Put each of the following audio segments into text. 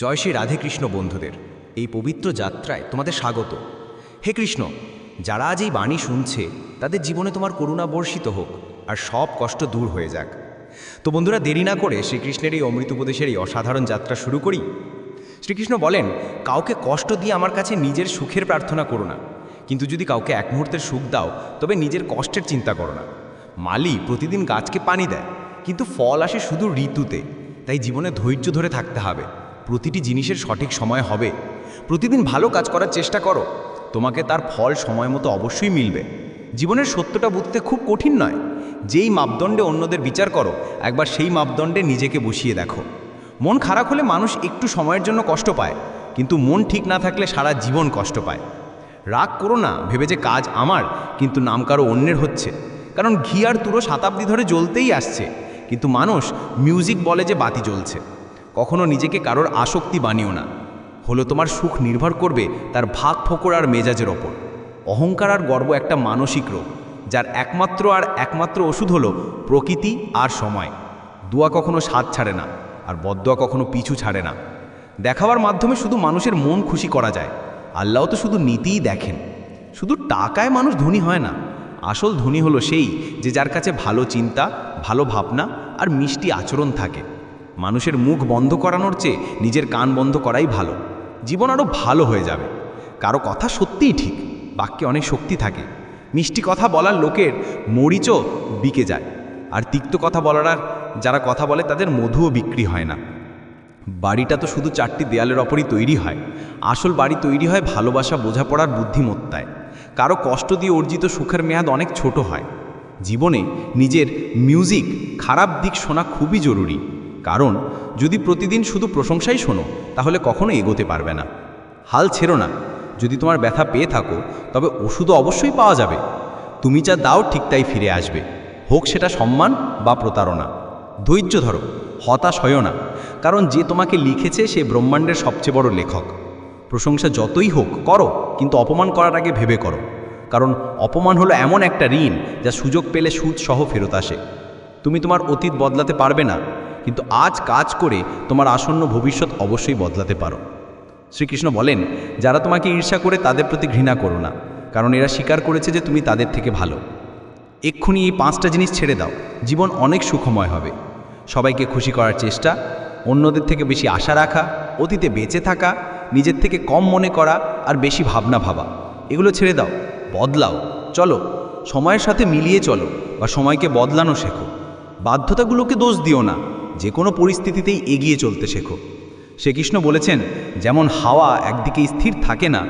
জয় শ্রী রাধেকৃষ্ণ বন্ধুদের এই পবিত্র যাত্রায় তোমাদের স্বাগত। হে কৃষ্ণ, যারা আজ এই বাণী শুনছে তাদের জীবনে তোমার করুণা বর্ষিত হোক আর সব কষ্ট দূর হয়ে যাক। তো বন্ধুরা, দেরি না করে শ্রীকৃষ্ণের এই অমৃত উপদেশের এই অসাধারণ যাত্রা শুরু করি। শ্রীকৃষ্ণ বলেন, কাউকে কষ্ট দিয়ে আমার কাছে নিজের সুখের প্রার্থনা করো না, কিন্তু যদি কাউকে এক মুহূর্তের সুখ দাও তবে নিজের কষ্টের চিন্তা করো না। মালি প্রতিদিন গাছকে পানি দেয়, কিন্তু ফল আসে শুধু ঋতুতে। তাই জীবনে ধৈর্য ধরে থাকতে হবে, প্রতিটি জিনিসের সঠিক সময় হবে। প্রতিদিন ভালো কাজ করার চেষ্টা করো, তোমাকে তার ফল সময় মতো অবশ্যই মিলবে। জীবনের সত্যটা বুঝতে খুব কঠিন নয়। যেই মাপদণ্ডে অন্যদের বিচার করো, একবার সেই মাপদণ্ডে নিজেকে বসিয়ে দেখো। মন খারাপ হলে মানুষ একটু সময়ের জন্য কষ্ট পায়, কিন্তু মন ঠিক না থাকলে সারা জীবন কষ্ট পায়। রাগ করো না ভেবে যে কাজ আমার কিন্তু নাম কারো অন্যের হচ্ছে, কারণ ঘি আর তুলো শতাব্দী ধরে জ্বলতেই আসছে, কিন্তু মানুষ মিউজিক বলে যে বাতি জ্বলছে। কখনো নিজেকে কারোর আসক্তি বানিও না। হলো তোমার সুখ নির্ভর করবে তার ভাগ ফোকর আর মেজাজের ওপর। অহংকার আর গর্ব একটা মানসিক রোগ, যার একমাত্র ওষুধ হলো প্রকৃতি আর সময়। দোয়া কখনো স্বাদ ছাড়ে না, আর বদদোয়া কখনো পিছু ছাড়ে না। দেখাবার মাধ্যমে শুধু মানুষের মন খুশি করা যায়, আল্লাহ তো শুধু নীতিই দেখেন। শুধু টাকায় মানুষ ধনী হয় না, আসল ধনী হলো সেই যে যার কাছে ভালো চিন্তা, ভালো ভাবনা আর মিষ্টি আচরণ থাকে। মানুষের মুখ বন্ধ করানোর চেয়ে নিজের কান বন্ধ করাই ভালো। জীবন আরও ভালো হয়ে যাবে। কারো কথা সত্যিই ঠিক, বাক্যে অনেক শক্তি থাকে। মিষ্টি কথা বলার লোকের মরিচও বিকে যায়, আর তিক্ত কথা বলার যারা কথা বলে তাদের মধুও বিক্রি হয় না। বাড়িটা তো শুধু চারটি দেয়ালের ওপরই তৈরি হয়, আসল বাড়ি তৈরি হয় ভালোবাসা, বোঝাপড়ার বুদ্ধিমত্তায়। কারো কষ্ট দিয়ে অর্জিত সুখের মেয়াদ অনেক ছোট হয়। জীবনে নিজের মিউজিক খারাপ দিক শোনা খুবই জরুরি, কারণ যদি প্রতিদিন শুধু প্রশংসাই শোনো তাহলে কখনো এগোতে পারবে না। হাল ছেড়ো না। যদি তোমার ব্যথা পেয়ে থাকো তবে ওষুধও অবশ্যই পাওয়া যাবে। তুমি যা দাও ঠিক তাই ফিরে আসবে, হোক সেটা সম্মান বা প্রতারণা। ধৈর্য ধরো, হতাশ হয়ও না, কারণ যে তোমাকে লিখেছে সে ব্রহ্মাণ্ডের সবচেয়ে বড় লেখক। প্রশংসা যতই হোক করো, কিন্তু অপমান করার আগে ভেবে করো, কারণ অপমান হলো এমন একটা ঋণ যা সুযোগ পেলে সুদ সহ ফেরত আসে। তুমি তোমার অতীত বদলাতে পারবে না, কিন্তু আজ কাজ করে তোমার আসন্ন ভবিষ্যৎ অবশ্যই বদলাতে পারো। শ্রীকৃষ্ণ বলেন, যারা তোমাকে ঈর্ষা করে তাদের প্রতি ঘৃণা করো না, কারণ এরা স্বীকার করেছে যে তুমি তাদের থেকে ভালো। এক্ষুনি এই 5টা জিনিস ছেড়ে দাও, জীবন অনেক সুখময় হবে। সবাইকে খুশি করার চেষ্টা, অন্যদের থেকে বেশি আশা রাখা, অতীতে বেঁচে থাকা, নিজের থেকে কম মনে করা আর বেশি ভাবনা ভাবা, এগুলো ছেড়ে দাও। বদলাও, চলো সময়ের সাথে মিলিয়ে চলো, বা সময়কে বদলানো শেখো। বাধ্যতাগুলোকে দোষ দিও না, যে কোনো পরিস্থিতিতেই এগিয়ে চলতে শেখো। শ্রীকৃষ্ণ বলেছেন, যেমন হাওয়া একদিকে স্থির থাকে না,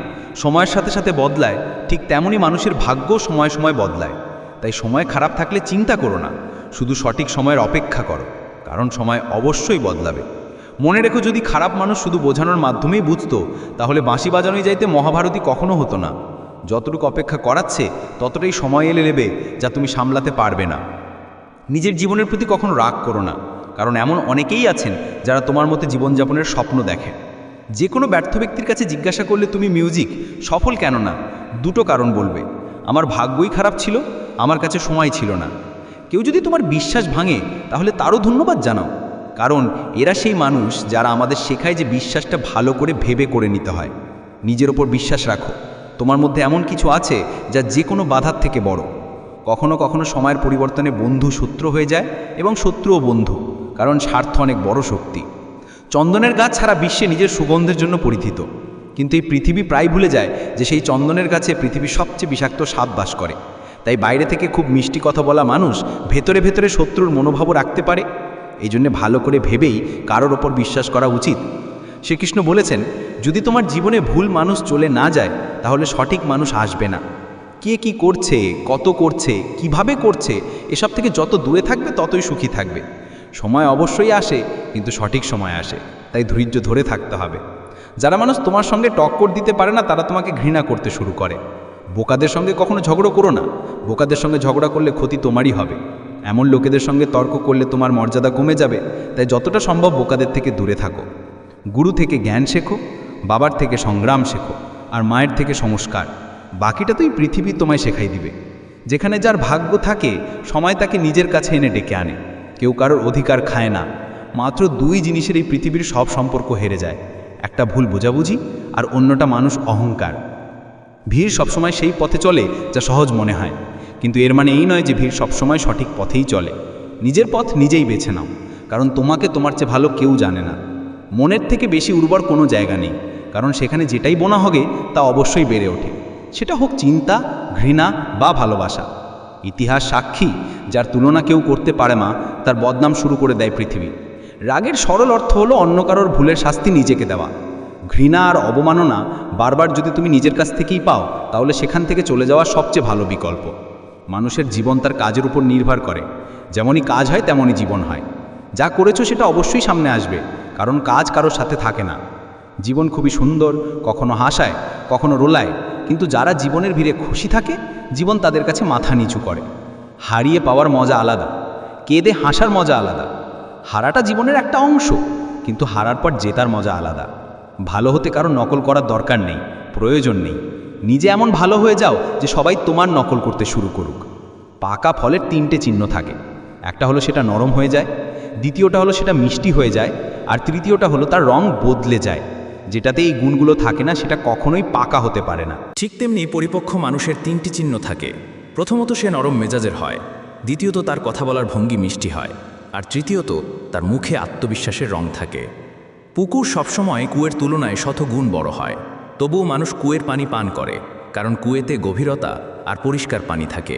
সময়ের সাথে সাথে বদলায়, ঠিক তেমনই মানুষের ভাগ্য সময় সময় বদলায়। তাই সময় খারাপ থাকলে চিন্তা করো না, শুধু সঠিক সময়ের অপেক্ষা করো, কারণ সময় অবশ্যই বদলাবে। মনে রেখো, যদি খারাপ মানুষ শুধু বোঝানোর মাধ্যমেই বুঝতো তাহলে বাঁশি বাজানোই যাইতে মহাভারতী কখনো হতো না। যতটুকু অপেক্ষা করাচ্ছে ততটাই সময় এলে নেবে যা তুমি সামলাতে পারবে না। নিজের জীবনের প্রতি কখনো রাগ করো না, কারণ এমন অনেকেই আছেন যারা তোমার মতো জীবনযাপনের স্বপ্ন দেখে। যে কোনো ব্যর্থ ব্যক্তির কাছে জিজ্ঞাসা করলে তুমি মিউজিক সফল কেন না, দুটো কারণ বলবে, আমার ভাগ্যই খারাপ ছিল, আমার কাছে সময় ছিল না। কেউ যদি তোমার বিশ্বাস ভাঙে তাহলে তারও ধন্যবাদ জানাও, কারণ এরা সেই মানুষ যারা আমাদের শেখায় যে বিশ্বাসটা ভালো করে ভেবে করে নিতে হয়। নিজের ওপর বিশ্বাস রাখো, তোমার মধ্যে এমন কিছু আছে যা যে কোনো বাধার থেকে বড়। কখনো কখনো সময়ের পরিবর্তনে বন্ধু শত্রু হয়ে যায় এবং শত্রুও বন্ধু, কারণ স্বার্থ অনেক বড় শক্তি। চন্দনের গাছ সারা বিশ্বে নিজের সুগন্ধের জন্য পরিচিত, কিন্তু এই পৃথিবী প্রায় ভুলে যায় যে সেই চন্দনের গাছে পৃথিবীর সবচেয়ে বিষাক্ত স্বাদ বাস করে। তাই বাইরে থেকে খুব মিষ্টি কথা বলা মানুষ ভেতরে ভেতরে শত্রুর মনোভাবও রাখতে পারে। এই জন্যে ভালো করে ভেবেই কারোর ওপর বিশ্বাস করা উচিত। শ্রীকৃষ্ণ বলেছেন, যদি তোমার জীবনে ভুল মানুষ চলে না যায় তাহলে সঠিক মানুষ আসবে না। কে কি করছে, কত করছে, কিভাবে করছে, এসব থেকে যত দূরে থাকবে ততই সুখী থাকবে। সময় অবশ্যই আসে, কিন্তু সঠিক সময় আসে, তাই ধৈর্য ধরে থাকতে হবে। যারা মানুষ তোমার সঙ্গে টক্কর দিতে পারে না তারা তোমাকে ঘৃণা করতে শুরু করে। বোকাদের সঙ্গে কখনো ঝগড়া করো না, বোকাদের সঙ্গে ঝগড়া করলে ক্ষতি তোমারই হবে। এমন লোকেদের সঙ্গে তর্ক করলে তোমার মর্যাদা কমে যাবে, তাই যতটা সম্ভব বোকাদের থেকে দূরে থাকো। গুরু থেকে জ্ঞান শেখো, বাবার থেকে সংগ্রাম শেখো, আর মায়ের থেকে সংস্কার। বাকিটা তো এই পৃথিবী তোমায় শেখাই দিবে। যেখানে যার ভাগ্য থাকে সময় তাকে নিজের কাছে এনে ডেকে আনে। কেউ কারোর অধিকার খায় না, মাত্র দুই জিনিসের এই পৃথিবীর সব সম্পর্ক হেরে যায়, একটা ভুল বোঝাবুঝি আর অন্যটা মানুষ অহংকার। ভিড় সবসময় সেই পথে চলে যা সহজ মনে হয়, কিন্তু এর মানে এই নয় যে ভিড় সবসময় সঠিক পথেই চলে। নিজের পথ নিজেই বেছে নাও, কারণ তোমাকে তোমার চেয়ে ভালো কেউ জানে না। মনের থেকে বেশি উর্বর কোনো জায়গা নেই, কারণ সেখানে যেটাই বোনা হবে তা অবশ্যই বেড়ে ওঠে, সেটা হোক চিন্তা, ঘৃণা বা ভালোবাসা। ইতিহাস সাক্ষী, যার তুলনা কেউ করতে পারে না তার বদনাম শুরু করে দেয় পৃথিবী। রাগের সরল অর্থ হলো অন্য কারোর ভুলের শাস্তি নিজেকে দেওয়া। ঘৃণা আর অবমাননা বারবার যদি তুমি নিজের কাছ থেকেই পাও, তাহলে সেখান থেকে চলে যাওয়া সবচেয়ে ভালো বিকল্প। মানুষের জীবন তার কাজের উপর নির্ভর করে, যেমনই কাজ হয় তেমনই জীবন হয়। যা করেছো সেটা অবশ্যই সামনে আসবে, কারণ কাজ কারোর সাথে থাকে না। জীবন খুবই সুন্দর, কখনো হাসায়, কখনো রোলায়, কিন্তু যারা জীবনের ভিড়ে খুশি থাকে, জীবন তাদের কাছে মাথা নিচু করে। হারিয়ে পাওয়ার মজা আলাদা, কেঁদে হাসার মজা আলাদা। হারাটা জীবনের একটা অংশ, কিন্তু হারার পর জেতার মজা আলাদা। ভালো হতে কারো নকল করার দরকার নেই, প্রয়োজন নেই। নিজে এমন ভালো হয়ে যাও যে সবাই তোমার নকল করতে শুরু করুক। পাকা ফলের তিনটে চিহ্ন থাকে, একটা হলো সেটা নরম হয়ে যায়, দ্বিতীয়টা হলো সেটা মিষ্টি হয়ে যায়, আর তৃতীয়টা হলো তার রং বদলে যায়। যেটাতে এই গুণগুলো থাকে না সেটা কখনোই পাকা হতে পারে না। ঠিক তেমনি পরিপক্ক মানুষের তিনটি চিহ্ন থাকে। প্রথমত সে নরম মেজাজের হয়, দ্বিতীয়ত তার কথা বলার ভঙ্গি মিষ্টি হয়, আর তৃতীয়ত তার মুখে আত্মবিশ্বাসের রং থাকে। পুকুর সবসময় কুয়ের তুলনায় শতগুণ বড় হয়, তবুও মানুষ কুয়ের পানি পান করে, কারণ কুয়েতে গভীরতা আর পরিষ্কার পানি থাকে।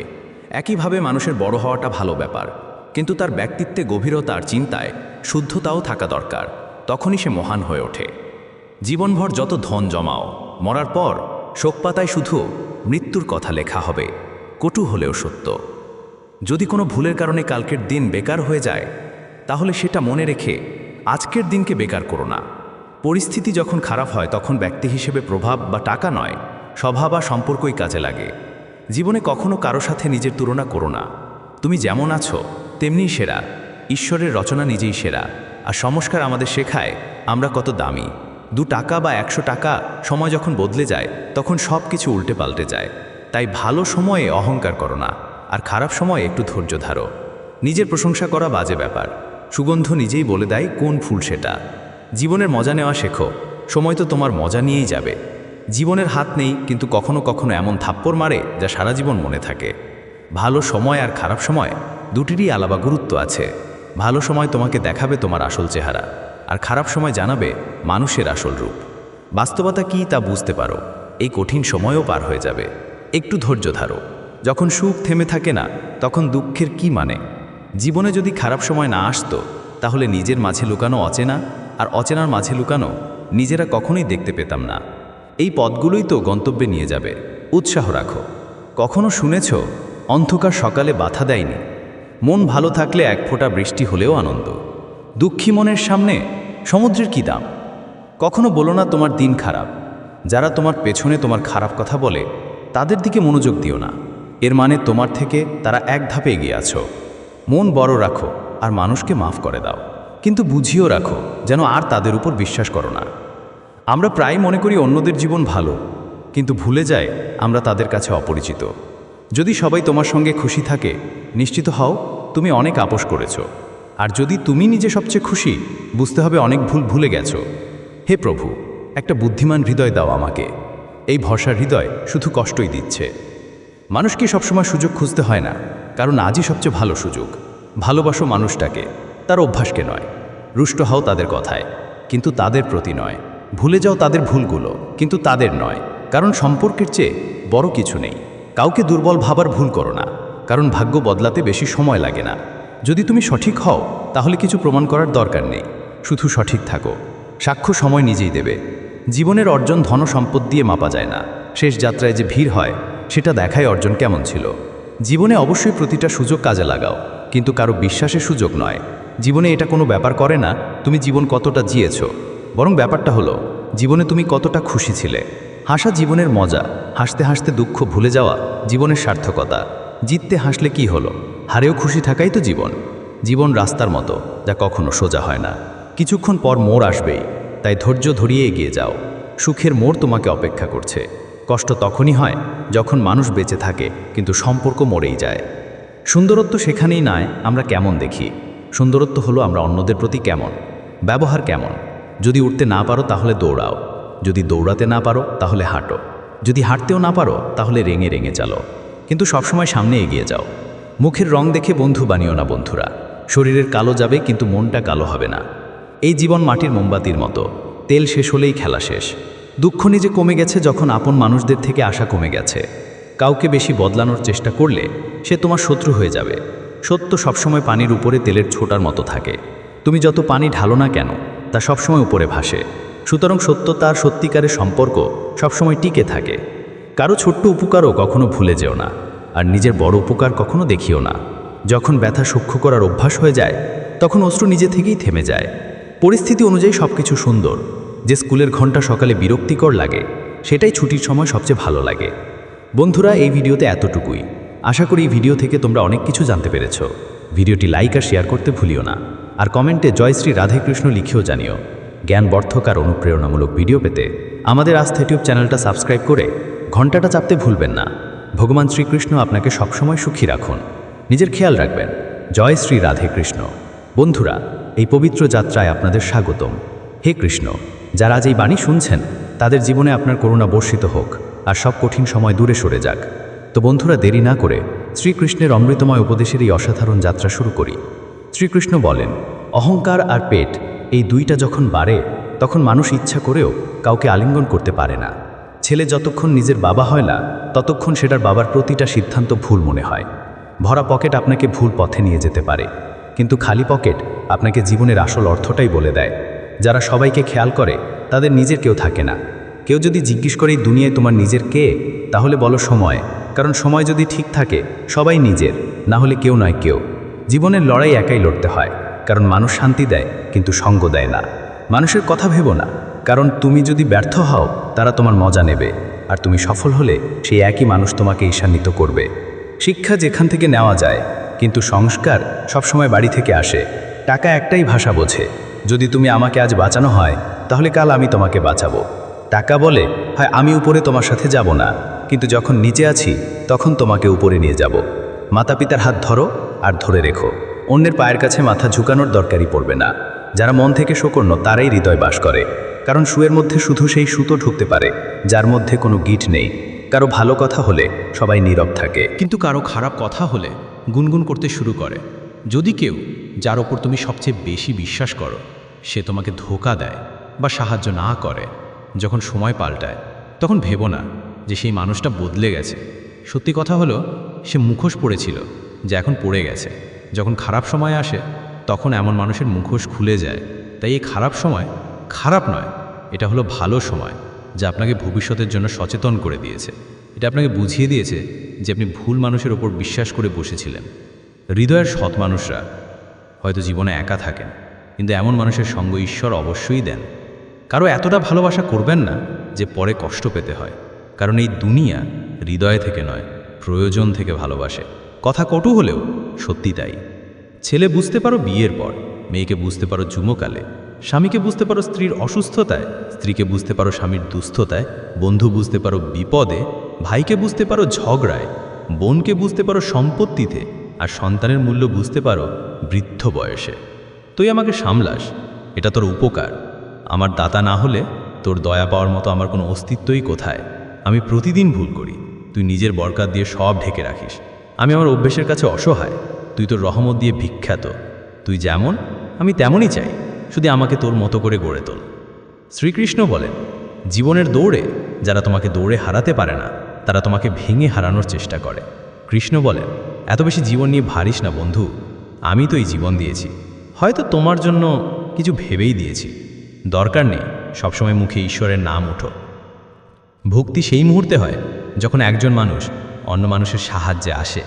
একইভাবে মানুষের বড় হওয়াটা ভালো ব্যাপার, কিন্তু তার ব্যক্তিত্বে গভীরতা আর চিন্তায় শুদ্ধতাও থাকা দরকার, তখনই সে মহান হয়ে ওঠে। জীবনভর যত ধন জমাও, মরার পর শোকপাতায় শুধু মৃত্যুর কথা লেখা হবে, কটু হলেও সত্য। যদি কোনো ভুলের কারণে কালকের দিন বেকার হয়ে যায়, তাহলে সেটা মনে রেখে আজকের দিনকে বেকার করো না। পরিস্থিতি যখন খারাপ হয় তখন ব্যক্তি হিসেবে প্রভাব বা টাকা নয়, স্বভাব বা সম্পর্কই কাজে লাগে। জীবনে কখনো কারো সাথে নিজের তুলনা করো না। তুমি যেমন আছো তেমনিই সেরা। ঈশ্বরের রচনা নিজেই সেরা, আর সংস্কার আমাদের শেখায় আমরা কত দামি। 2 টাকা বা 100 টাকা সময় যখন বদলে যায় তখন সব কিছু উল্টে পাল্টে যায়। তাই ভালো সময়ে অহংকার করো না, আর খারাপ সময়ে একটু ধৈর্য ধারো। নিজের প্রশংসা করা বাজে ব্যাপার, সুগন্ধ নিজেই বলে দেয় কোন ফুল সেটা। জীবনের মজা নেওয়া শেখো, সময় তো তোমার মজা নিয়েই যাবে। জীবনের হাত নেই, কিন্তু কখনো কখনো এমন থাপ্পড় মারে যা সারা জীবন মনে থাকে। ভালো সময় আর খারাপ সময় দুটিরই আলাদা গুরুত্ব আছে। ভালো সময় তোমাকে দেখাবে তোমার আসল চেহারা, আর খারাপ সময় জানাবে মানুষের আসল রূপ। বাস্তবতা কি তা বুঝতে পারো, এই কঠিন সময়ও পার হয়ে যাবে। একটু ধৈর্য ধারো। যখন সুখ থেমে থাকে না তখন দুঃখের কি মানে। জীবনে যদি খারাপ সময় না আসতো, তাহলে নিজের মাঝে লুকানো অচেনা আর অচেনার মাঝে লুকানো নিজেরা কখনোই দেখতে পেতাম না। এই পথগুলোই তো গন্তব্যে নিয়ে যাবে। উৎসাহ রাখো। কখনো শুনেছ অন্ধকার সকালে বাধা দেয়নি? মন ভালো থাকলে এক ফোঁটা বৃষ্টি হলেও আনন্দ। দুঃখী মনের সামনে সমুদ্রের কি দাম? কখনো বলো না তোমার দিন খারাপ। যারা তোমার পেছনে তোমার খারাপ কথা বলে তাদের দিকে মনোযোগ দিও না, এর মানে তোমার থেকে তারা এক ধাপে এগিয়ে আছো। মন বড় রাখো আর মানুষকে মাফ করে দাও, কিন্তু বুঝিও রাখো যেন আর তাদের উপর বিশ্বাস করো না। আমরা প্রায় মনে করি অন্যদের জীবন ভালো, কিন্তু ভুলে যাই আমরা তাদের কাছে অপরিচিত। যদি সবাই তোমার সঙ্গে খুশি থাকে, নিশ্চিত হও তুমি অনেক আপোস করেছো। আর যদি তুমি নিজে সবচেয়ে খুশি, বুঝতে হবে অনেক ভুল ভুলে গেছো। হে প্রভু, একটা বুদ্ধিমান হৃদয় দাও আমাকে। এই ভরসার হৃদয় শুধু কষ্টই দিচ্ছে। মানুষকে সবসময় সুযোগ খুঁজতে হয় না, কারণ আজই সবচেয়ে ভালো সুযোগ। ভালোবাসো মানুষটাকে, তার অভ্যাসকে নয়। রুষ্ট হও তাদের কথায়, কিন্তু তাদের প্রতি নয়। ভুলে যাও তাদের ভুলগুলো, কিন্তু তাদের নয়। কারণ সম্পর্কের চেয়ে বড় কিছু নেই। কাউকে দুর্বল ভাবার ভুল করো না, কারণ ভাগ্য বদলাতে বেশি সময় লাগে না। যদি তুমি সঠিক হও, তাহলে কিছু প্রমাণ করার দরকার নেই, শুধু সঠিক থাকো। সাক্ষ্য সময় নিজেই দেবে। জীবনের অর্জন ধন সম্পদ দিয়ে মাপা যায় না। শেষ যাত্রায় যে ভিড় হয়, সেটা দেখায় অর্জন কেমন ছিল। জীবনে অবশ্যই প্রতিটা সুযোগ কাজে লাগাও, কিন্তু কারো বিশ্বাসের সুযোগ নয়। জীবনে এটা কোনো ব্যাপার করে না তুমি জীবন কতটা জিয়েছ, বরং ব্যাপারটা হলো জীবনে তুমি কতটা খুশি ছিলে। হাসা জীবনের মজা, হাসতে হাসতে দুঃখ ভুলে যাওয়া জীবনের সার্থকতা। জিততে হাসলে কি হলো, হারেও খুশি থাকাই তো জীবন। জীবন রাস্তার মতো, যা কখনো সোজা হয় না। কিছুক্ষণ পর মোড় আসবেই, তাই ধৈর্য ধরিয়ে এগিয়ে যাও। সুখের মোড় তোমাকে অপেক্ষা করছে। কষ্ট তখনই হয় যখন মানুষ বেঁচে থাকে কিন্তু সম্পর্ক মরেই যায়। সুন্দরত্ব সেখানেই নয় আমরা কেমন দেখি, সুন্দরত্ব হলো আমরা অন্যদের প্রতি কেমন, ব্যবহার কেমন। যদি উঠতে না পারো তাহলে দৌড়াও, যদি দৌড়াতে না পারো তাহলে হাঁটো, যদি হাঁটতেও না পারো তাহলে রেঙে রেঙে চালো, কিন্তু সবসময় সামনে এগিয়ে যাও। মুখের রং দেখে বন্ধু বানিও না বন্ধুরা। শরীরের কালো যাবে কিন্তু মনটা কালো হবে না। এই জীবন মাটির মোমবাতির মতো, তেল শেষ হলেই খেলা শেষ। দুঃখ নিজে কমে গেছে যখন আপন মানুষদের থেকে আশা কমে গেছে। কাউকে বেশি বদলানোর চেষ্টা করলে সে তোমার শত্রু হয়ে যাবে। সত্য সবসময় পানির উপরে তেলের ছোটার মতো থাকে। তুমি যত পানি ঢালো না কেন তা সবসময় উপরে ভাসে। সুতরাং সত্যতা আর সত্যিকারের সম্পর্ক সবসময় টিকে থাকে। কারো ছোট্ট উপকারও কখনো ভুলে যেও না, আর নিজের বড় উপকার কখনো দেখিও না। যখন ব্যথা সূক্ষ্ম করার অভ্যাস হয়ে যায় তখন অশ্রু নিজে থেকেই থেমে যায়। পরিস্থিতি অনুযায়ী সব কিছু সুন্দর। যে স্কুলের ঘন্টা সকালে বিরক্তিকর লাগে সেটাই ছুটির সময় সবচেয়ে ভালো লাগে। বন্ধুরা, এই ভিডিওতে এতটুকুই। আশা করি এই ভিডিও থেকে তোমরা অনেক কিছু জানতে পেরেছ। ভিডিওটি লাইক আর শেয়ার করতে ভুলিও না, আর কমেন্টে জয় শ্রী রাধে কৃষ্ণ লিখেও জানিও। জ্ঞানবর্ধক আর অনুপ্রেরণামূলক ভিডিও পেতে আমাদের আস্থা ইউটিউব চ্যানেলটা সাবস্ক্রাইব করে ঘন্টাটা চাপতে ভুলবেন না। ভগবান শ্রীকৃষ্ণ আপনাকে সবসময় সুখী রাখুন। নিজের খেয়াল রাখবেন। জয় শ্রী রাধে কৃষ্ণ। বন্ধুরা, এই পবিত্র যাত্রায় আপনাদের স্বাগতম। হে কৃষ্ণ, যারা আজ এই বাণী শুনছেন তাদের জীবনে আপনার করুণা বর্ষিত হোক, আর সব কঠিন সময় দূরে সরে যাক। তো বন্ধুরা, দেরি না করে শ্রীকৃষ্ণের অমৃতময় উপদেশের এই অসাধারণ যাত্রা শুরু করি। শ্রীকৃষ্ণ বলেন, অহংকার আর পেট এই দুইটা যখন বাড়ে তখন মানুষ ইচ্ছা করেও কাউকে আলিঙ্গন করতে পারে না। ছেলে যতক্ষণ নিজের বাবা হয় না ততক্ষণ সেটার বাবার প্রতিটা সিদ্ধান্ত ভুল মনে হয়। ভরা পকেট আপনাকে ভুল পথে নিয়ে যেতে পারে, কিন্তু খালি পকেট আপনাকে জীবনের আসল অর্থটাই বলে দেয়। যারা সবাইকে খেয়াল করে তাদের নিজের কেউ থাকে না। কেউ যদি জিজ্ঞেস করে এই দুনিয়ায় তোমার নিজের কে, তাহলে বলো সময়। কারণ সময় যদি ঠিক থাকে সবাই নিজের, না হলে কেউ নয় কেউ। জীবনের লড়াই একাই লড়তে হয়, কারণ মানুষ শান্তি দেয় কিন্তু সঙ্গ দেয় না। মানুষের কথা ভেবো না, কারণ তুমি যদি ব্যর্থ হও তারা তোমার মজা নেবে, আর তুমি সফল হলে সেই একই মানুষ তোমাকে ঈর্ষান্বিত করবে। শিক্ষা যেখান থেকে নেওয়া যায়, কিন্তু সংস্কার সবসময় বাড়ি থেকে আসে। টাকা একটাই ভাষা বোঝে, যদি তুমি আমাকে আজ বাঁচানো হয় তাহলে কাল আমি তোমাকে বাঁচাবো। টাকা বলে, হয় আমি উপরে তোমার সাথে যাব না, কিন্তু যখন নিচে আছি তখন তোমাকে উপরে নিয়ে যাব। মাতা পিতার হাত ধরো আর ধরে রেখো। অন্যের পায়ের কাছে মাথা ঝুঁকানোর দরকারই পড়বে না। যারা মন থেকে শোকর্ণ তারাই হৃদয় বাস করে, কারণ শুয়ের মধ্যে শুধু সেই সুতো ঢুকতে পারে যার মধ্যে কোনো গিট নেই। কারো ভালো কথা হলে সবাই নীরব থাকে, কিন্তু কারো খারাপ কথা হলে গুনগুন করতে শুরু করে। যদি কেউ, যার ওপর তুমি সবচেয়ে বেশি বিশ্বাস করো, সে তোমাকে ধোঁকা দেয় বা সাহায্য না করে, যখন সময় পাল্টায় তখন ভেবো না যে সেই মানুষটা বদলে গেছে। সত্যি কথা হলো, সে মুখোশ পড়েছিল যা এখন পড়ে গেছে। যখন খারাপ সময় আসে তখন এমন মানুষের মুখোশ খুলে যায়। তাই এই খারাপ সময় খারাপ নয়, এটা হলো ভালো সময়, যা আপনাকে ভবিষ্যতের জন্য সচেতন করে দিয়েছে। এটা আপনাকে বুঝিয়ে দিয়েছে যে আপনি ভুল মানুষের ওপর বিশ্বাস করে বসেছিলেন। হৃদয়ের সৎ মানুষরা হয়তো জীবনে একা থাকেন, কিন্তু এমন মানুষের সঙ্গ ঈশ্বর অবশ্যই দেন। কারো এতটা ভালোবাসা করবেন না যে পরে কষ্ট পেতে হয়, কারণ এই দুনিয়া হৃদয় থেকে নয়, প্রয়োজন থেকে ভালোবাসে। কথা কটু হলেও সত্যি তাই। ছেলে বুঝতে পারো বিয়ের পর, মেয়েকে বুঝতে পারো যুবকালে, স্বামীকে বুঝতে পারো স্ত্রীর অসুস্থতায়, স্ত্রীকে বুঝতে পারো স্বামীর দুস্থতায়, বন্ধু বুঝতে পারো বিপদে, ভাইকে বুঝতে পারো ঝগড়ায়, বোনকে বুঝতে পারো সম্পত্তিতে, আর সন্তানের মূল্য বুঝতে পারো বৃদ্ধ বয়সে। তুই আমাকে সামলাস, এটা তোর উপকার। আমার দাতা না হলে তোর দয়া পাওয়ার মতো আমার কোনো অস্তিত্বই কোথায়। আমি প্রতিদিন ভুল করি, তুই নিজের বরকত দিয়ে সব ঢেকে রাখিস। আমি আমার অভ্যেসের কাছে অসহায়, তুই তোর রহমত দিয়ে বিখ্যাত। তুই যেমন আমি তেমনই চাই, শুধু আমাকে তোর মতো করে গড়ে তোল। শ্রীকৃষ্ণ বলেন, জীবনের দৌড়ে যারা তোমাকে দৌড়ে হারাতে পারে না তারা তোমাকে ভেঙে হারানোর চেষ্টা করে। কৃষ্ণ বলেন, এত বেশি জীবন নিয়ে ভারিস না বন্ধু, আমি তো এই জীবন দিয়েছি, হয়তো তোমার জন্য কিছু ভেবেই দিয়েছি। দরকার নেই সবসময় মুখে ঈশ্বরের নাম উঠো। ভক্তি সেই মুহূর্তে হয় যখন একজন মানুষ অন্য মানুষের সাহায্যে আসে।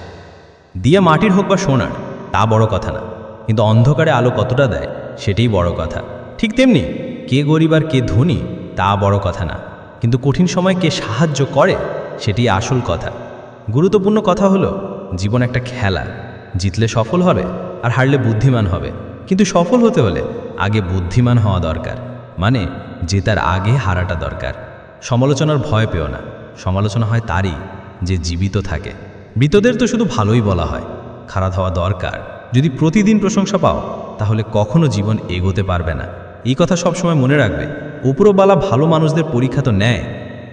দিয়া মাটির হোক বা সোনার, তা বড় কথা না, কিন্তু অন্ধকারে আলো কতটা দেয় সেটাই বড় কথা। ঠিক তেমনি কে গরিব আর কে ধনী তা বড় কথা না, কিন্তু কঠিন সময় কে সাহায্য করে সেটাই আসল কথা। গুরুত্বপূর্ণ কথা হলো, জীবন একটা খেলা, জিতলে সফল হবে আর হারলে বুদ্ধিমান হবে। কিন্তু সফল হতে হলে আগে বুদ্ধিমান হওয়া দরকার, মানে জেতার আগে হারাটা দরকার। সমালোচনার ভয় পেও না, সমালোচনা হয় তারই যে জীবিত থাকে। মৃতদের তো শুধু ভালোই বলা হয়, খারাপ হওয়া দরকার, যদি প্রতিদিন প্রশংসা পাও তাহলে কখনো জীবন এগোতে পারবে না। এই কথা সবসময় মনে রাখবে। উপরওয়ালা ভালো মানুষদের পরীক্ষা তো নেয়,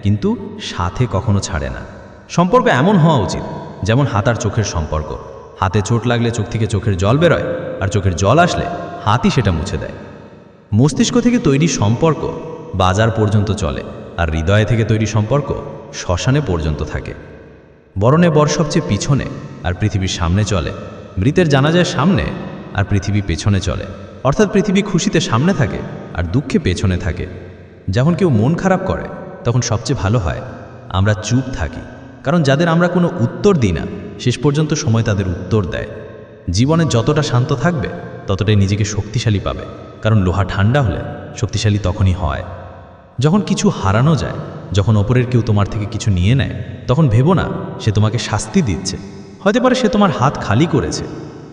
কিন্তু সাথে কখনো ছাড়ে না। সম্পর্ক এমন হওয়া উচিত যেমন হাত আর চোখের সম্পর্ক। হাতে চোট লাগলে চোখ থেকে চোখের জল বেরোয়, আর চোখের জল আসলে হাতই সেটা মুছে দেয়। মস্তিষ্ক থেকে তৈরি সম্পর্ক বাজার পর্যন্ত চলে, আর হৃদয় থেকে তৈরি সম্পর্ক শ্মশানে পর্যন্ত থাকে। বরণে বর সবচেয়ে পিছনে আর পৃথিবীর সামনে চলে, মৃতের জানাজার সামনে আর পৃথিবী পেছনে চলে। অর্থাৎ পৃথিবী খুশিতে সামনে থাকে আর দুঃখে পেছনে থাকে। যখন কেউ মন খারাপ করে তখন সবচেয়ে ভালো হয় আমরা চুপ থাকি, কারণ যাদের আমরা কোনো উত্তর দিই না শেষ পর্যন্ত সময় তাদের উত্তর দেয়। জীবনে যতটা শান্ত থাকবে ততটাই নিজেকে শক্তিশালী পাবে, কারণ লোহা ঠান্ডা হলে শক্তিশালী তখনই হয় যখন কিছু হারানো যায়। যখন ওপরের কেউ তোমার থেকে কিছু নিয়ে নেয় তখন ভেবো না সে তোমাকে শাস্তি দিচ্ছে, হতে পারে সে তোমার হাত খালি করেছে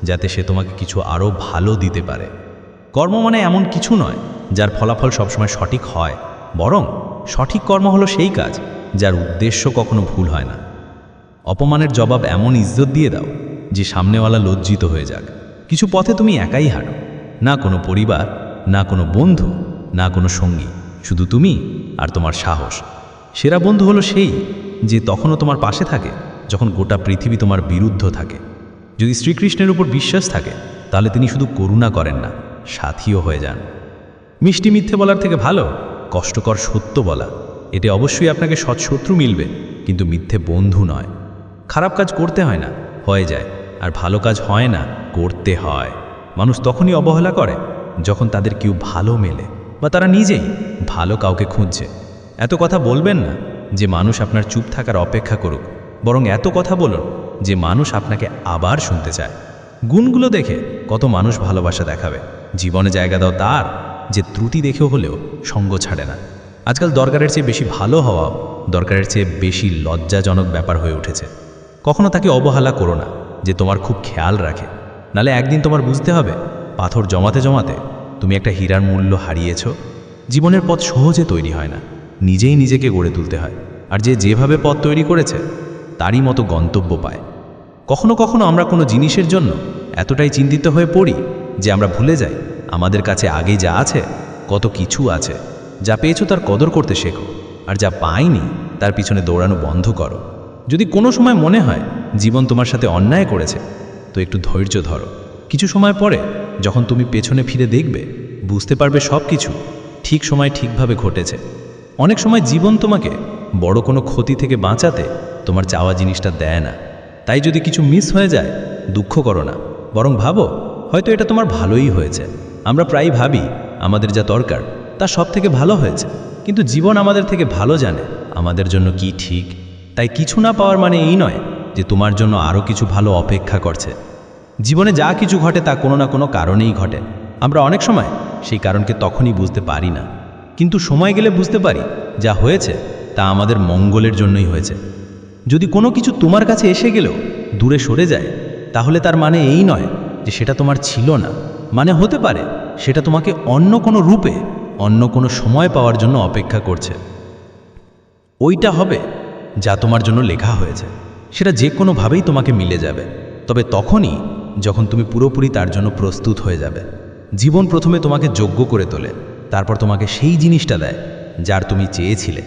যাতে সে তোমাকে কিছু আরও ভালো দিতে পারে। কর্ম মানে এমন কিছু নয় যার ফলাফল সবসময় সঠিক হয়, বরং সঠিক কর্ম হলো সেই কাজ যার উদ্দেশ্য কখনো ভুল হয় না। অপমানের জবাব এমন ইজ্জত দিয়ে দাও যে সামনেওয়ালা লজ্জিত হয়ে যাক। কিছু পথে তুমি একাই হাঁটো, না কোনো পরিবার, না কোনো বন্ধু, না কোনো সঙ্গী, শুধু তুমি আর তোমার সাহস। সেরা বন্ধু হলো সেই যে তখনও তোমার পাশে থাকে যখন গোটা পৃথিবী তোমার বিরুদ্ধ থাকে। যদি শ্রীকৃষ্ণের উপর বিশ্বাস থাকে তাহলে তিনি শুধু করুণা করেন না, সাথীও হয়ে যান। মিষ্টি মিথ্যে বলার থেকে ভালো কষ্টকর সত্য বলা। এতে অবশ্যই আপনাকে সৎ শত্রু মিলবে, কিন্তু মিথ্যে বন্ধু নয়। খারাপ কাজ করতে হয় না, হয়ে যায়, আর ভালো কাজ হয় না, করতে হয়। মানুষ তখনই অবহেলা করে যখন তাদের কেউ ভালো মেলে বা তারা নিজেই ভালো কাউকে খুঁজছে। এত কথা বলবেন না যে মানুষ আপনার চুপ থাকার অপেক্ষা করুক, বরং এত কথা বলুন যে মানুষ আপনাকে আবার শুনতে চায়। গুণগুলো দেখে কত মানুষ ভালোবাসা দেখাবে। জীবনে জায়গা দাও তার যে ত্রুটি দেখেও হলেও সঙ্গ ছাড়ে না। আজকাল দরকারের চেয়ে বেশি ভালো হওয়া দরকারের চেয়ে বেশি লজ্জাজনক ব্যাপার হয়ে উঠেছে। কখনো তাকে অবহেলা করো না যে তোমার খুব খেয়াল রাখে, নালে একদিন তোমার বুঝতে হবে পাথর জমাতে জমাতে তুমি একটা হীরার মূল্য হারিয়েছ। জীবনের পথ সহজে তৈরি হয় না, নিজেই নিজেকে গড়ে তুলতে হয়। আর যে যেভাবে পথ তৈরি করেছে তারই মতো গন্তব্য পায়। কখনো কখনো আমরা কোনো জিনিসের জন্য এতটাই চিন্তিত হয়ে পড়ি যে আমরা ভুলে যাই আমাদের কাছে আগে যা আছে, কত কিছু আছে। যা পেয়েছো তার কদর করতে শেখো, আর যা পাইনি তার পিছনে দৌড়ানো বন্ধ করো। যদি কোনো সময় মনে হয় জীবন তোমার সাথে অন্যায় করেছে, তো একটু ধৈর্য ধরো। কিছু সময় পরে যখন তুমি পেছনে ফিরে দেখবে, বুঝতে পারবে সব কিছু ঠিক সময় ঠিকভাবে ঘটেছে। অনেক সময় জীবন তোমাকে বড় কোনো ক্ষতি থেকে বাঁচাতে তোমার চাওয়া জিনিসটা দেয় না। তাই যদি কিছু মিস হয়ে যায় দুঃখ করো না, বরং ভাবো হয়তো এটা তোমার ভালোই হয়েছে। আমরা প্রায় ভাবি আমাদের যা দরকার তা সব থেকে ভালো হয়েছে, কিন্তু জীবন আমাদের থেকে ভালো জানে আমাদের জন্য কি ঠিক। তাই কিছু না পাওয়ার মানে এই নয় যে তোমার জন্য আরও কিছু ভালো অপেক্ষা করছে। জীবনে যা কিছু ঘটে তা কোনো না কোনো কারণেই ঘটে। আমরা অনেক সময় সেই কারণকে তখনই বুঝতে পারি না, কিন্তু সময় গেলে বুঝতে পারি যা হয়েছে তা আমাদের মঙ্গলের জন্যই হয়েছে। যদি কোনো কিছু তোমার কাছে এসে গেলেও দূরে সরে যায়, তাহলে তার মানে এই নয় যে সেটা তোমার ছিল না। মানে হতে পারে সেটা তোমাকে অন্য কোনো রূপে, অন্য কোনো সময় পাওয়ার জন্য অপেক্ষা করছে। ওইটা হবে যা তোমার জন্য লেখা হয়েছে, সেটা যে কোনোভাবেই তোমাকে মিলে যাবে, তবে তখনই যখন তুমি পুরোপুরি তার জন্য প্রস্তুত হয়ে যাবে। জীবন প্রথমে তোমাকে যোগ্য করে তোলে, তারপর তোমাকে সেই জিনিসটা দেয় যার তুমি চেয়েছিলে।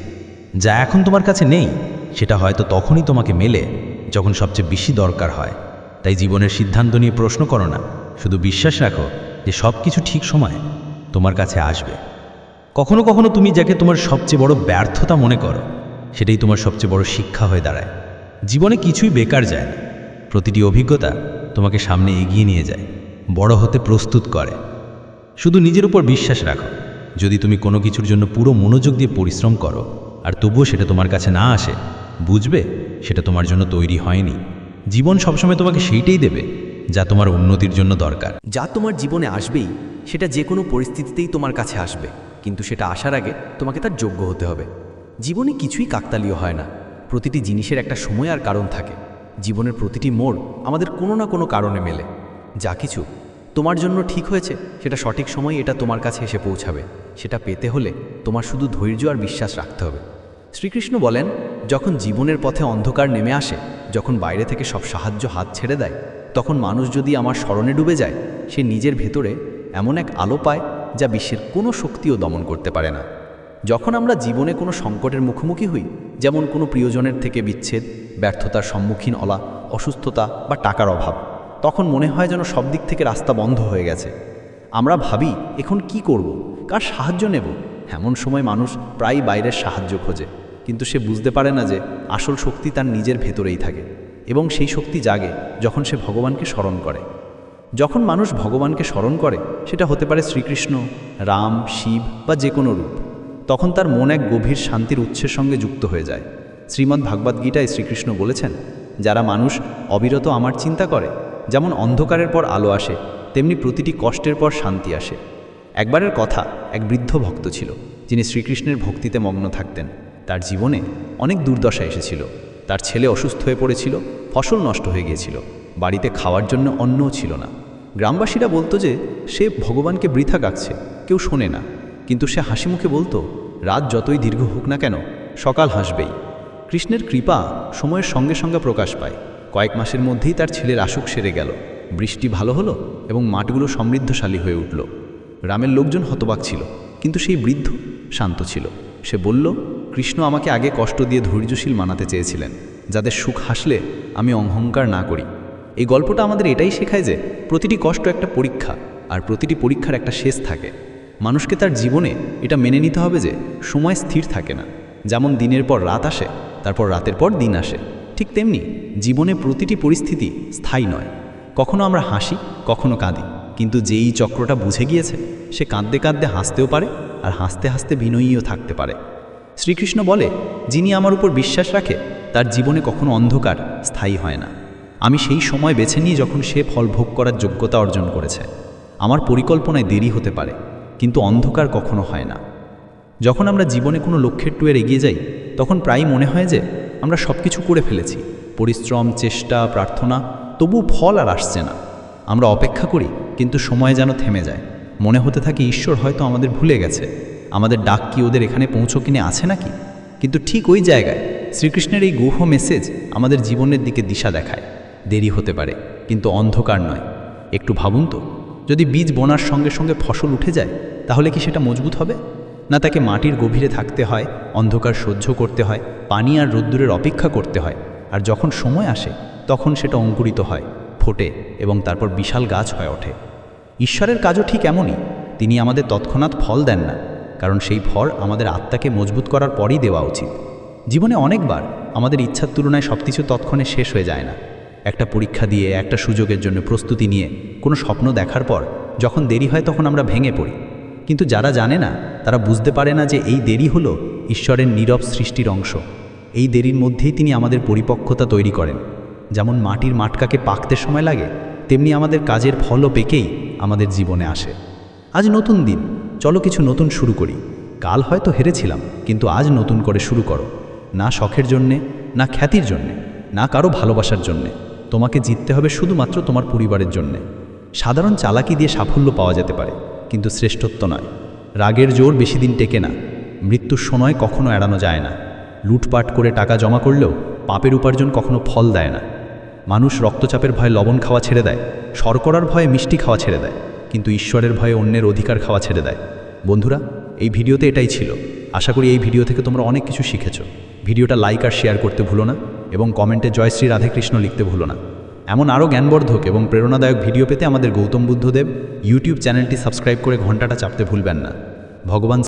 যা এখন তোমার কাছে নেই সেটা হয়তো তখনই তোমাকে মেলে যখন সবচেয়ে বেশি দরকার হয়। তাই জীবনের সিদ্ধান্ত নিয়ে প্রশ্ন করো না, শুধু বিশ্বাস রাখো যে সব কিছু ঠিক সময়ে তোমার কাছে আসবে। কখনো কখনো তুমি যাকে তোমার সবচেয়ে বড় ব্যর্থতা মনে করো, সেটাই তোমার সবচেয়ে বড় শিক্ষা হয়ে দাঁড়ায়। জীবনে কিছুই বেকার যায় না, প্রতিটি অভিজ্ঞতা তোমাকে সামনে এগিয়ে নিয়ে যায়, বড় হতে প্রস্তুত করে। শুধু নিজের উপর বিশ্বাস রাখো। যদি তুমি কোনো কিছুর জন্য পুরো মনোযোগ দিয়ে পরিশ্রম করো আর তবুও সেটা তোমার কাছে না আসে, বুঝবে সেটা তোমার জন্য তৈরি হয়নি। জীবন সবসময় তোমাকে সেইটাই দেবে যা তোমার উন্নতির জন্য দরকার। যা তোমার জীবনে আসবেই সেটা যে কোনো পরিস্থিতিতেই তোমার কাছে আসবে, কিন্তু সেটা আসার আগে তোমাকে তার যোগ্য হতে হবে। জীবনে কিছুই কাকতালীয় হয় না, প্রতিটি জিনিসের একটা সময় আর কারণ থাকে। জীবনের প্রতিটি মোড় আমাদের কোনো না কোনো কারণে মেলে। যা কিছু তোমার জন্য ঠিক হয়েছে সেটা সঠিক সময়ে এটা তোমার কাছে এসে পৌঁছাবে। সেটা পেতে হলে তোমার শুধু ধৈর্য আর বিশ্বাস রাখতে হবে। শ্রীকৃষ্ণ বলেন, যখন জীবনের পথে অন্ধকার নেমে আসে, যখন বাইরে থেকে সব সাহায্য হাত ছেড়ে দেয়, তখন মানুষ যদি আমার স্মরণে ডুবে যায়, সে নিজের ভেতরে এমন এক আলো পায় যা বিশ্বের কোনো শক্তিও দমন করতে পারে না। যখন আমরা জীবনে কোনো সংকটের মুখোমুখি হই, যেমন কোনো প্রিয়জনের থেকে বিচ্ছেদ, ব্যর্থতার সম্মুখীন হওয়া, অসুস্থতা বা টাকার অভাব, তখন মনে হয় যেন সব দিক থেকে রাস্তা বন্ধ হয়ে গেছে। আমরা ভাবি এখন কি করব, কার সাহায্য নেব। এমন সময় মানুষ প্রায় বাইরের সাহায্য খোঁজে, কিন্তু সে বুঝতে পারে না যে আসল শক্তি তার নিজের ভেতরেই থাকে, এবং সেই শক্তি জাগে যখন সে ভগবানকে স্মরণ করে। যখন মানুষ ভগবানকে স্মরণ করে, সেটা হতে পারে শ্রীকৃষ্ণ, রাম, শিব বা যে কোনো রূপ, তখন তার মন এক গভীর শান্তির উৎসের সঙ্গে যুক্ত হয়ে যায়। শ্রীমদ্ ভাগবত গীতায় শ্রীকৃষ্ণ বলেছেন, যারা মানুষ অবিরত আমার চিন্তা করে, যেমন অন্ধকারের পর আলো আসে, তেমনি প্রতিটি কষ্টের পর শান্তি আসে। একবারের কথা, এক বৃদ্ধ ভক্ত ছিল যিনি শ্রীকৃষ্ণের ভক্তিতে মগ্ন থাকতেন। তার জীবনে অনেক দুর্দশা এসেছিল। তার ছেলে অসুস্থ হয়ে পড়েছিল, ফসল নষ্ট হয়ে গিয়েছিল, বাড়িতে খাওয়ার জন্য অন্নও ছিল না। গ্রামবাসীরা বলতো যে সে ভগবানকে বৃথা গাচ্ছে, কেউ শোনে না। কিন্তু সে হাসি মুখে বলতো, রাত যতই দীর্ঘ হোক না কেন, সকাল হাসবেই। কৃষ্ণের কৃপা সময়ের সঙ্গে সঙ্গে প্রকাশ পায়। কয়েক মাসের মধ্যেই তার ছেলের অসুখ সেরে গেল, বৃষ্টি ভালো হলো এবং মাঠগুলো সমৃদ্ধশালী হয়ে উঠল। গ্রামের লোকজন হতবাক ছিল, কিন্তু সেই বৃদ্ধ শান্ত ছিল। সে বলল, কৃষ্ণ আমাকে আগে কষ্ট দিয়ে ধৈর্যশীল মানাতে চেয়েছিলেন, যাদের সুখ হাসলে আমি অহংকার না করি। এই গল্পটা আমাদের এটাই শেখায় যে প্রতিটি কষ্ট একটা পরীক্ষা, আর প্রতিটি পরীক্ষার একটা শেষ থাকে। মানুষকে তার জীবনে এটা মেনে নিতে হবে যে সময় স্থির থাকে না। যেমন দিনের পর রাত আসে, তারপর রাতের পর দিন আসে, ঠিক তেমনি জীবনে প্রতিটি পরিস্থিতি স্থায়ী নয়। কখনো আমরা হাসি, কখনো কাঁদি, কিন্তু যেই চক্রটা বুঝে গিয়েছে সে কাঁদতে কাঁদতে হাসতেও পারে, আর হাসতে হাসতে বিনয়ীও থাকতে পারে। শ্রীকৃষ্ণ বলে, যিনি আমার উপর বিশ্বাস রাখে তার জীবনে কখনো অন্ধকার স্থায়ী হয় না। আমি সেই সময় বেছে নিই যখন সে ফল ভোগ করার যোগ্যতা অর্জন করেছে। আমার পরিকল্পনায় দেরি হতে পারে, কিন্তু অন্ধকার কখনো হয় না। যখন আমরা জীবনে কোনো লক্ষ্যের টুয়ের এগিয়ে যাই, তখন প্রায়ই মনে হয় যে আমরা সব কিছু করে ফেলেছি, পরিশ্রম, চেষ্টা, প্রার্থনা, তবু ফল আর আসছে না। আমরা অপেক্ষা করি, কিন্তু সময় যেন থেমে যায়। মনে হতে থাকে ঈশ্বর হয়তো আমাদের ভুলে গেছে, আমাদের ডাক কি ওদের এখানে পৌঁছো কিনে আছে নাকি। কিন্তু ঠিক ওই জায়গায় শ্রীকৃষ্ণের এই গূঢ় মেসেজ আমাদের জীবনের দিকে দিশা দেখায়। দেরি হতে পারে, কিন্তু অন্ধকার নয়। একটু ভাবুন তো, যদি বীজ বোনার সঙ্গে সঙ্গে ফসল উঠে যায়, তাহলে কি সেটা মজবুত হবে? না তাকে মাটির গভীরে থাকতে হয়, অন্ধকার সহ্য করতে হয়, পানি আর রোদ্দুরের অপেক্ষা করতে হয়, আর যখন সময় আসে তখন সেটা অঙ্কুরিত হয়, ফোটে এবং তারপর বিশাল গাছ হয়ে ওঠে। ঈশ্বরের কাজও ঠিক এমনই। তিনি আমাদের তৎক্ষণাৎ ফল দেন না, কারণ সেই ফল আমাদের আত্মাকে মজবুত করার পরই দেওয়া উচিত। জীবনে অনেকবার আমাদের ইচ্ছার তুলনায় সব কিছু তৎক্ষণে শেষ হয়ে যায় না। একটা পরীক্ষা দিয়ে, একটা সুযোগের জন্য প্রস্তুতি নিয়ে, কোনো স্বপ্ন দেখার পর যখন দেরি হয় তখন আমরা ভেঙে পড়ি। কিন্তু যারা জানে না, তারা বুঝতে পারে না যে এই দেরি হলো ঈশ্বরের নীরব সৃষ্টির অংশ। এই দেরির মধ্যেই তিনি আমাদের পরিপক্কতা তৈরি করেন। যেমন মাটির মাটকাকে পাকতে সময় লাগে, তেমনি আমাদের কাজের ফলও পেকেই আমাদের জীবনে আসে। আজ নতুন দিন, চলো কিছু নতুন শুরু করি। কাল হয়তো হেরেছিলাম, কিন্তু আজ নতুন করে শুরু করো। না শখের জন্যে, না খ্যাতির জন্যে, না কারো ভালোবাসার জন্যে। তোমাকে জিততে হবে শুধুমাত্র তোমার পরিবারের জন্যে। সাধারণ চালাকি দিয়ে সাফল্য পাওয়া যেতে পারে, কিন্তু শ্রেষ্ঠত্ব নয়। রাগের জোর বেশি দিন টেকে না। মৃত্যুর সময় কখনো এড়ানো যায় না। লুটপাট করে টাকা জমা করলেও পাপের উপার্জন কখনো ফল দেয় না। মানুষ রক্তচাপের ভয়ে লবণ খাওয়া ছেড়ে দেয়, শর্করার ভয়ে মিষ্টি খাওয়া ছেড়ে দেয়, কিন্তু ঈশ্বরের ভয়ে অন্যের অধিকার খাওয়া ছেড়ে দেয়। বন্ধুরা, এই ভিডিওতে এটাই ছিল। আশা করি এই ভিডিও থেকে তোমরা অনেক কিছু শিখেছ। ভিডিওটা লাইক আর শেয়ার করতে ভুলো না, এবং কমেন্টে জয় শ্রী রাধে কৃষ্ণ লিখতে ভুলো না। এমন আরও জ্ঞানবর্ধক এবং প্রেরণাদায়ক ভিডিও পেতে আমাদের গৌতম বুদ্ধদেব ইউটিউব চ্যানেলটি সাবস্ক্রাইব করে ঘন্টাটা চাপতে ভুলবেন না। ভগবান